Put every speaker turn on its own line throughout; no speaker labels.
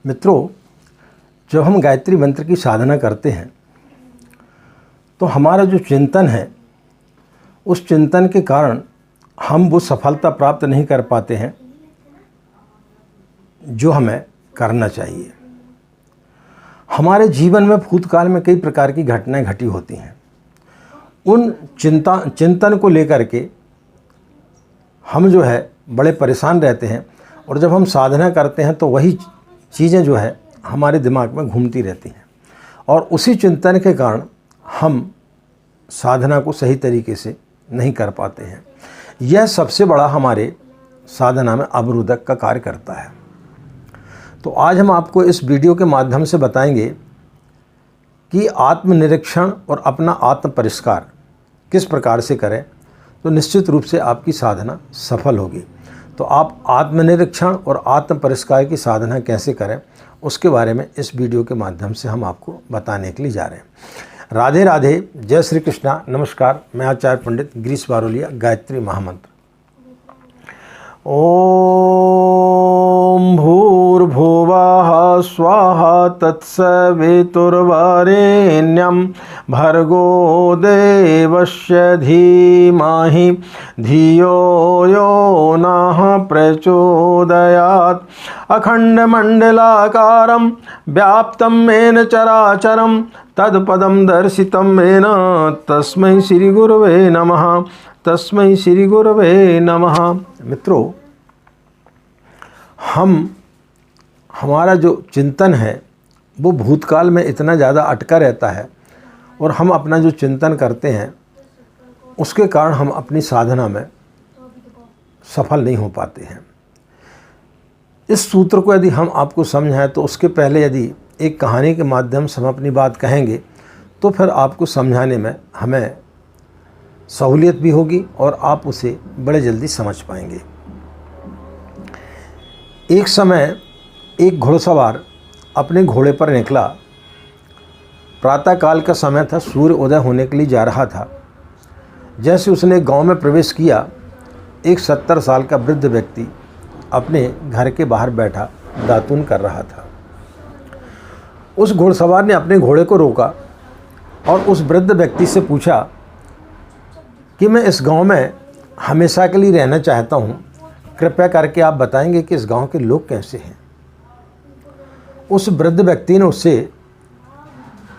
मित्रों, जब हम गायत्री मंत्र की साधना करते हैं तो हमारा जो चिंतन है उस चिंतन के कारण हम वो सफलता प्राप्त नहीं कर पाते हैं जो हमें करना चाहिए। हमारे जीवन में भूतकाल में कई प्रकार की घटनाएं घटी होती हैं। उन चिंतन को लेकर के हम जो है बड़े परेशान रहते हैं और जब हम साधना करते हैं तो वही चीज़ें जो है हमारे दिमाग में घूमती रहती हैं और उसी चिंतन के कारण हम साधना को सही तरीके से नहीं कर पाते हैं। यह सबसे बड़ा हमारे साधना में अवरोधक का कार्य करता है। तो आज हम आपको इस वीडियो के माध्यम से बताएंगे कि आत्मनिरीक्षण और अपना आत्म परिष्कार किस प्रकार से करें तो निश्चित रूप से आपकी साधना सफल होगी। तो आप आत्मनिरीक्षण और आत्म परिष्कार की साधना कैसे करें उसके बारे में इस वीडियो के माध्यम से हम आपको बताने के लिए जा रहे हैं। राधे राधे, जय श्री कृष्णा, नमस्कार। मैं आचार्य पंडित गिरीश बारोलिया। गायत्री महामंत्र। ओम भूर्भुवः स्वाहा तत्सवितुर्वरेण्यं भर्गो देवस्य धीमहि धियो यो नः प्रचोदयात्। अखण्डमण्डलाकारं व्याप्तं येन चराचरं तत्पदं दर्शितं येन तस्मै श्रीगुरवे नमः। तस्मै श्री गुरवे नमः। मित्रों, हमारा जो चिंतन है वो भूतकाल में इतना ज़्यादा अटका रहता है और हम अपना जो चिंतन करते हैं उसके कारण हम अपनी साधना में सफल नहीं हो पाते हैं। इस सूत्र को यदि हम आपको समझाएं तो उसके पहले यदि एक कहानी के माध्यम से हम अपनी बात कहेंगे तो फिर आपको समझाने में हमें सहूलियत भी होगी और आप उसे बड़े जल्दी समझ पाएंगे। एक समय एक घुड़सवार अपने घोड़े पर निकला। प्रातःकाल का समय था, सूर्य उदय होने के लिए जा रहा था। जैसे उसने गांव में प्रवेश किया, एक 70 साल का वृद्ध व्यक्ति अपने घर के बाहर बैठा दातून कर रहा था। उस घुड़सवार ने अपने घोड़े को रोका और उस वृद्ध व्यक्ति से पूछा कि मैं इस गांव में हमेशा के लिए रहना चाहता हूं, कृपया करके आप बताएंगे कि इस गांव के लोग कैसे हैं। उस वृद्ध व्यक्ति ने उससे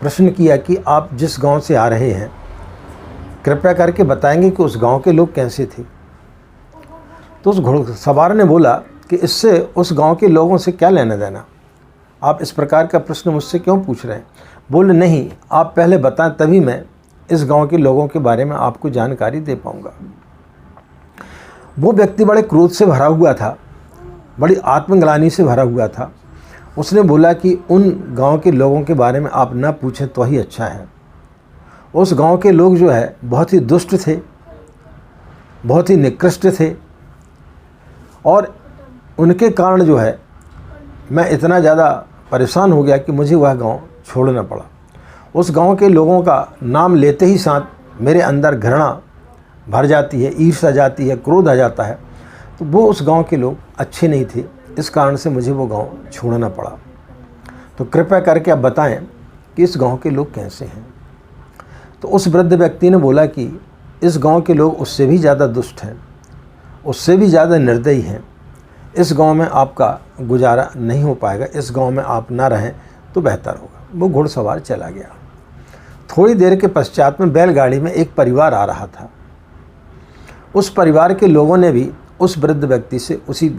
प्रश्न किया कि आप जिस गांव से आ रहे हैं कृपया करके बताएंगे कि उस गांव के लोग कैसे थे। तो उस घुड़सवार ने बोला कि इससे उस गांव के लोगों से क्या लेना देना, आप इस प्रकार का प्रश्न मुझसे क्यों पूछ रहे हैं। बोले नहीं, आप पहले बताएं तभी मैं इस गांव के लोगों के बारे में आपको जानकारी दे पाऊंगा। वो व्यक्ति बड़े क्रोध से भरा हुआ था, बड़ी आत्मग्लानि से भरा हुआ था। उसने बोला कि उन गांव के लोगों के बारे में आप ना पूछें तो ही अच्छा है। उस गांव के लोग जो है बहुत ही दुष्ट थे, बहुत ही निकृष्ट थे और उनके कारण जो है मैं इतना ज़्यादा परेशान हो गया कि मुझे वह गांव छोड़ना पड़ा। उस गांव के लोगों का नाम लेते ही साथ मेरे अंदर घृणा भर जाती है, ईर्ष्या जाती है, क्रोध आ जाता है। तो वो उस गांव के लोग अच्छे नहीं थे, इस कारण से मुझे वो गांव छोड़ना पड़ा। तो कृपया करके आप बताएं कि इस गांव के लोग कैसे हैं। तो उस वृद्ध व्यक्ति ने बोला कि इस गांव के लोग उससे भी ज़्यादा दुष्ट हैं, उससे भी ज़्यादा निर्दयी हैं। इस गांव में आपका गुजारा नहीं हो पाएगा, इस गांव में आप ना रहें तो बेहतर होगा। वो घुड़सवार चला गया। थोड़ी देर के पश्चात में बैलगाड़ी में एक परिवार आ रहा था। उस परिवार के लोगों ने भी उस वृद्ध व्यक्ति से उसी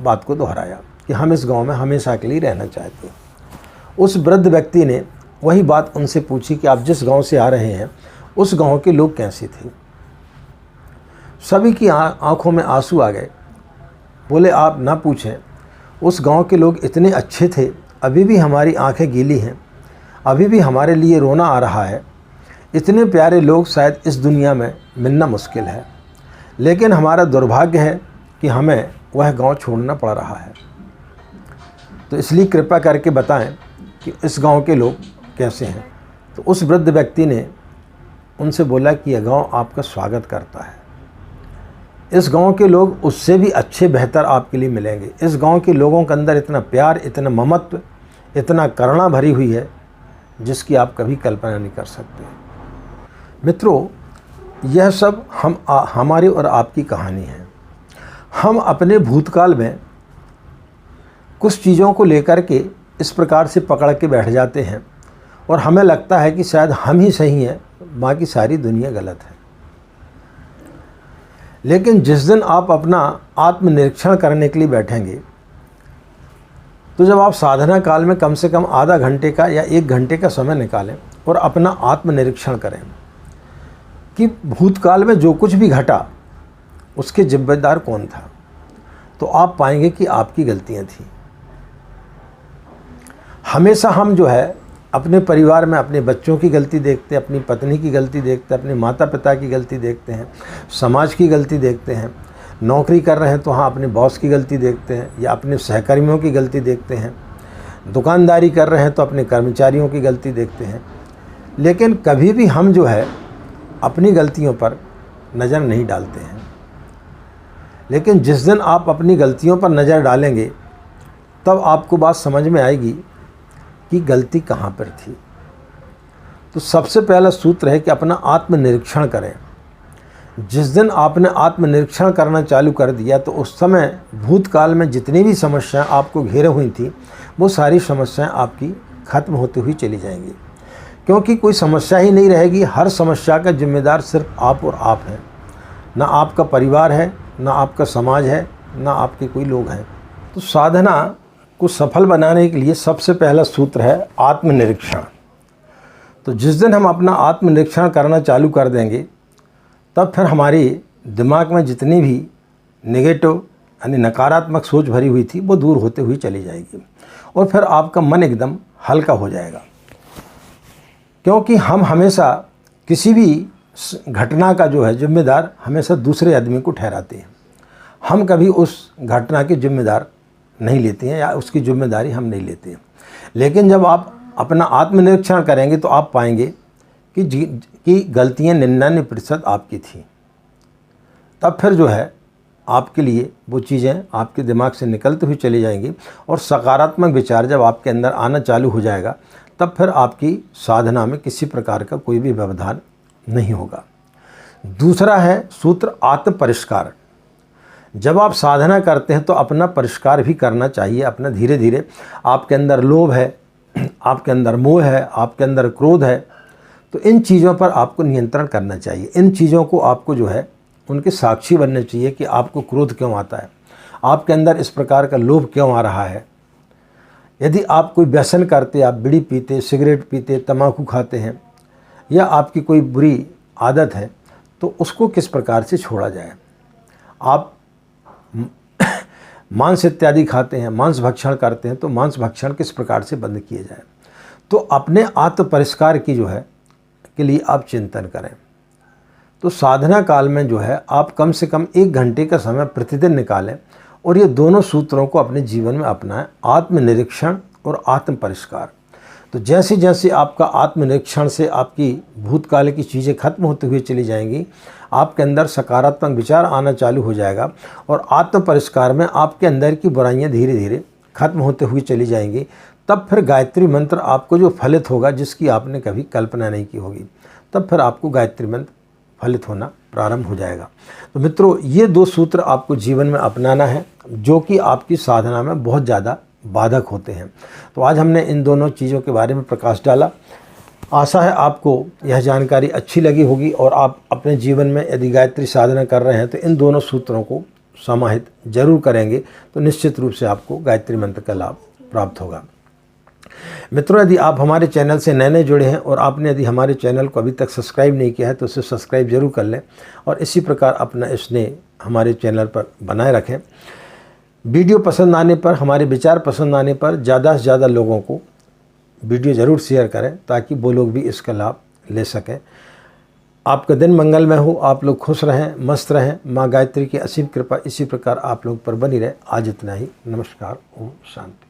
बात को दोहराया कि हम इस गांव में हमेशा के लिए रहना चाहते हैं। उस वृद्ध व्यक्ति ने वही बात उनसे पूछी कि आप जिस गांव से आ रहे हैं उस गांव के लोग कैसे थे। सभी की आंखों में आंसू आ गए। बोले आप ना पूछें, उस गांव के लोग इतने अच्छे थे, अभी भी हमारी आंखें गीली हैं, अभी भी हमारे लिए रोना आ रहा है। इतने प्यारे लोग शायद इस दुनिया में मिलना मुश्किल है, लेकिन हमारा दुर्भाग्य है कि हमें वह गांव छोड़ना पड़ रहा है। तो इसलिए कृपया करके बताएं कि इस गांव के लोग कैसे हैं। तो उस वृद्ध व्यक्ति ने उनसे बोला कि यह गांव आपका स्वागत करता है, इस गांव के लोग उससे भी अच्छे बेहतर आपके लिए मिलेंगे। इस गांव के लोगों के अंदर इतना प्यार, इतना ममत्व, इतना करुणा भरी हुई है जिसकी आप कभी कल्पना नहीं कर सकते। मित्रों, यह सब हमारी और आपकी कहानी है। हम अपने भूतकाल में कुछ चीज़ों को लेकर के इस प्रकार से पकड़ के बैठ जाते हैं और हमें लगता है कि शायद हम ही सही हैं, बाकी सारी दुनिया गलत है। लेकिन जिस दिन आप अपना आत्मनिरीक्षण करने के लिए बैठेंगे, तो जब आप साधना काल में कम से कम आधा घंटे का या 1 घंटे का समय निकालें और अपना आत्मनिरीक्षण करें कि भूतकाल में जो कुछ भी घटा उसके जिम्मेदार कौन था, तो आप पाएंगे कि आपकी गलतियां थी। हमेशा हम जो है अपने परिवार में अपने बच्चों की गलती देखते हैं, अपनी पत्नी की गलती देखते हैं, अपने माता पिता की गलती देखते हैं, समाज की गलती देखते हैं। नौकरी कर रहे हैं तो हाँ अपने बॉस की गलती देखते हैं या अपने सहकर्मियों की गलती देखते हैं। दुकानदारी कर रहे हैं तो अपने कर्मचारियों की गलती देखते हैं। लेकिन कभी भी हम जो है अपनी गलतियों पर नज़र नहीं डालते हैं। लेकिन जिस दिन आप अपनी गलतियों पर नज़र डालेंगे तब आपको बात समझ में आएगी कि गलती कहाँ पर थी। तो सबसे पहला सूत्र है कि अपना आत्मनिरीक्षण करें। जिस दिन आपने आत्मनिरीक्षण करना चालू कर दिया तो उस समय भूतकाल में जितनी भी समस्याएं आपको घेरे हुई थी वो सारी समस्याएं आपकी खत्म होती हुई चली जाएंगी, क्योंकि कोई समस्या ही नहीं रहेगी। हर समस्या का जिम्मेदार सिर्फ आप और आप हैं, ना आपका परिवार है, ना आपका समाज है, ना आपके कोई लोग हैं। तो साधना को सफल बनाने के लिए सबसे पहला सूत्र है आत्मनिरीक्षण। तो जिस दिन हम अपना आत्मनिरीक्षण करना चालू कर देंगे तब फिर हमारे दिमाग में जितनी भी नेगेटिव यानी नकारात्मक सोच भरी हुई थी वो दूर होते हुई चली जाएगी और फिर आपका मन एकदम हल्का हो जाएगा। क्योंकि हम हमेशा किसी भी घटना का जो है जिम्मेदार हमेशा दूसरे आदमी को ठहराते हैं। हम कभी उस घटना के जिम्मेदार नहीं लेते हैं या उसकी जिम्मेदारी हम नहीं लेते हैं। लेकिन जब आप अपना आत्मनिरीक्षण करेंगे तो आप पाएंगे कि गलतियाँ 99% आपकी थी। तब फिर जो है आपके लिए वो चीज़ें आपके दिमाग से निकलती हुई चली जाएंगी और सकारात्मक विचार जब आपके अंदर आना चालू हो जाएगा तब फिर आपकी साधना में किसी प्रकार का कोई भी व्यवधान नहीं होगा। दूसरा है सूत्र आत्म परिष्कार। जब आप साधना करते हैं तो अपना परिष्कार भी करना चाहिए। अपना धीरे धीरे आपके अंदर लोभ है, आपके अंदर मोह है, आपके अंदर क्रोध है, तो इन चीज़ों पर आपको नियंत्रण करना चाहिए। इन चीज़ों को आपको जो है उनके साक्षी बनना चाहिए कि आपको क्रोध क्यों आता है, आपके अंदर इस प्रकार का लोभ क्यों आ रहा है। यदि आप कोई व्यसन करते, आप बीड़ी पीते, सिगरेट पीते, तम्बाकू खाते हैं या आपकी कोई बुरी आदत है तो उसको किस प्रकार से छोड़ा जाए। आप मांस इत्यादि खाते हैं, मांस भक्षण करते हैं तो मांस भक्षण किस प्रकार से बंद किए जाए। तो अपने आत्म परिष्कार की जो है के लिए आप चिंतन करें। तो साधना काल में जो है आप कम से कम 1 घंटे का समय प्रतिदिन निकालें और ये दोनों सूत्रों को अपने जीवन में अपनाएं, आत्मनिरीक्षण और आत्म परिष्कार। तो जैसे जैसे आपका आत्मनिरीक्षण से आपकी भूतकाल की चीज़ें खत्म होती हुई चली जाएंगी, आपके अंदर सकारात्मक विचार आना चालू हो जाएगा और आत्म परिष्कार में आपके अंदर की बुराइयां धीरे धीरे खत्म होते हुए चली जाएंगी। तब फिर गायत्री मंत्र आपको जो फलित होगा, जिसकी आपने कभी कल्पना नहीं की होगी, तब फिर आपको गायत्री मंत्र फलित होना प्रारंभ हो जाएगा। तो मित्रों, ये 2 सूत्र आपको जीवन में अपनाना है जो कि आपकी साधना में बहुत ज़्यादा बाधक होते हैं। तो आज हमने इन दोनों चीज़ों के बारे में प्रकाश डाला। आशा है आपको यह जानकारी अच्छी लगी होगी और आप अपने जीवन में यदि गायत्री साधना कर रहे हैं तो इन दोनों सूत्रों को समाहित जरूर करेंगे तो निश्चित रूप से आपको गायत्री मंत्र का लाभ प्राप्त होगा। मित्रों, यदि आप हमारे चैनल से नए जुड़े हैं और आपने यदि हमारे चैनल को अभी तक सब्सक्राइब नहीं किया है तो उसे सब्सक्राइब जरूर कर लें और इसी प्रकार अपना स्नेह हमारे चैनल पर बनाए रखें। वीडियो पसंद आने पर, हमारे विचार पसंद आने पर ज़्यादा से ज़्यादा लोगों को वीडियो ज़रूर शेयर करें ताकि वो लोग भी इसका लाभ ले सकें। आपका दिन मंगलमय हो, आप लोग खुश रहें, मस्त रहें। माँ गायत्री की असीम कृपा इसी प्रकार आप लोग पर बनी रहे। आज इतना ही। नमस्कार। ओम शांति।